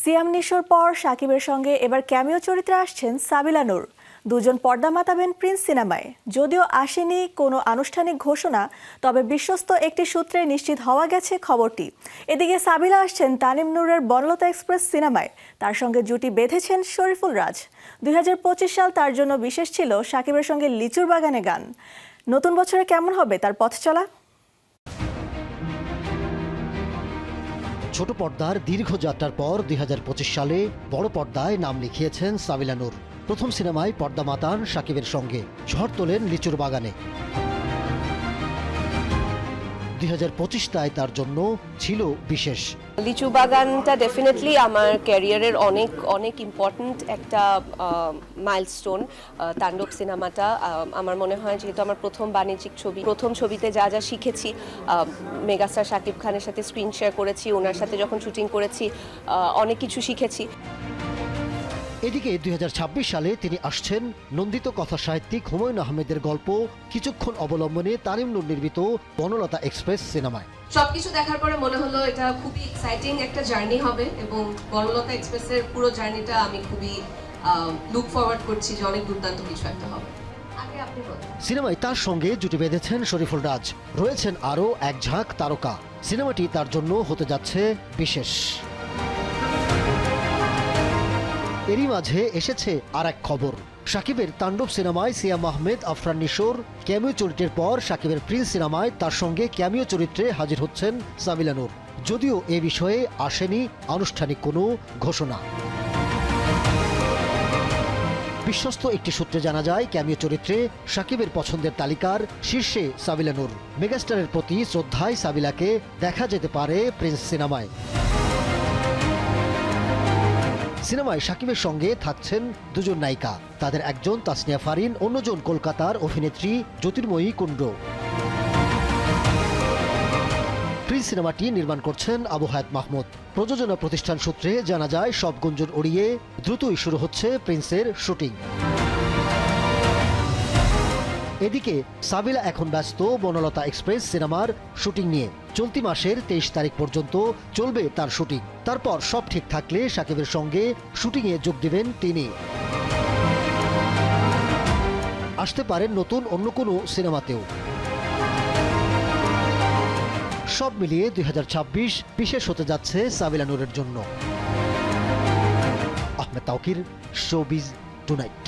সিয়াম নিশোর পর শাকিবের সঙ্গে এবার ক্যামিও চরিত্রে আসছেন সাবিলা নূর। দুজন পর্দা মাতাবেন প্রিন্স সিনেমায়। যদিও আসেনি কোনো আনুষ্ঠানিক ঘোষণা, তবে বিশ্বস্ত একটি সূত্রে নিশ্চিত হওয়া গেছে খবরটি। এদিকে সাবিলা আসছেন তানিম নূরের বনলতা এক্সপ্রেস সিনেমায়। তার সঙ্গে জুটি বেঁধেছেন শরীফুল রাজ। 2025 সাল তার জন্য বিশেষ ছিল শাকিবের সঙ্গে লিচুর বাগানে গান। নতুন বছরে কেমন হবে তার পথ চলা? ছোট পর্দার দীর্ঘ যাত্রার পর 2025 সালে বড় পর্দায় নাম লিখিয়েছেন সাবিলা নূর। প্রথম সিনেমায় পর্দা মাতান শাকিবের সঙ্গে, ঝড় তোলেন লিচুর বাগানে। 2025 তাই তার জন্য ছিল বিশেষ। লিচু বাগানটা ডেফিনেটলি আমার ক্যারিয়ারের অনেক অনেক ইম্পর্ট্যান্ট একটা মাইলস্টোন। তাণ্ডব সিনেমাটা আমার মনে হয়, যেহেতু আমার প্রথম বাণিজ্যিক ছবি, প্রথম ছবিতে যা যা শিখেছি, মেগাস্টার শাকিব খানের সাথে স্ক্রিন শেয়ার করেছি, ওনার সাথে যখন শুটিং করেছি অনেক কিছু শিখেছি। এদিকে 2026 সালে তিনি আসছেন নন্দিত কথা সাহিত্যিক হুমায়ুন আহমেদের গল্প কিছুক্ষণ অবলম্বনে তানিম নূর নির্মিত বনলতা এক্সপ্রেস সিনেমায়। সবকিছু দেখার পরে মনে হলো এটা খুবই এক্সাইটিং একটা জার্নি হবে, এবং বনলতা এক্সপ্রেসের পুরো জার্নিটা আমি খুবই লুক ফরওয়ার্ড করছি যে অনেক দুর্দান্ত কিছু একটা হবে। সিনেমায় তার সঙ্গে জুটি বেঁধেছেন শরীফুল রাজ, রয়েছেন আরও এক ঝাঁক তারকা। সিনেমাটি তার জন্য হতে যাচ্ছে বিশেষ। এরই মাঝে এসেছে আর এক খবর। শাকিবের তাণ্ডব সিনেমায় সিয়াম আহমেদ, আফরান নিশোর ক্যামিও চরিত্রের পর শাকিবের প্রিন্স সিনেমায় তার সঙ্গে ক্যামিও চরিত্রে হাজির হচ্ছেন সাবিলা নূর। যদিও এ বিষয়ে আসেনি আনুষ্ঠানিক কোনো ঘোষণা। বিশ্বস্ত একটি সূত্রে জানা যায়, ক্যামিও চরিত্রে শাকিবের পছন্দের তালিকার শীর্ষে সাবিলা নূর। মেগাস্টারের প্রতি শ্রদ্ধায় সাবিলাকে দেখা যেতে পারে প্রিন্স সিনেমায়। সিনেমায় শাকিবের সঙ্গে থাকছেন দুজন নায়িকা। তাদের একজন তাসনিয়া ফারিন, অন্যজন কলকাতার অভিনেত্রী জ্যোতির্ময়ী কুণ্ডু। প্রিন্স সিনেমাটি নির্মাণ করছেন আবু হায়াত মাহমুদ। প্রযোজনা প্রতিষ্ঠান সূত্রে জানা যায়, সব গুঞ্জন উড়িয়ে দ্রুতই শুরু হচ্ছে প্রিন্সের শুটিং। এদিকে সাবিলা এখন ব্যস্ত বনলতা এক্সপ্রেস সিনেমার শুটিং নিয়ে। চলতি মাসের 23 তারিখ পর্যন্ত চলবে তার শুটিং। তারপর সব ঠিক থাকলে শাকিবের সঙ্গে শুটিংয়ে যোগ দেবেন তিনি। আসতে পারেন নতুন অন্য কোনো সিনেমাতেও। সব মিলিয়ে 2026 বিশেষ হতে যাচ্ছে সাবিলা নূরের জন্য। Ahmed Tauquir, showbiz tonight.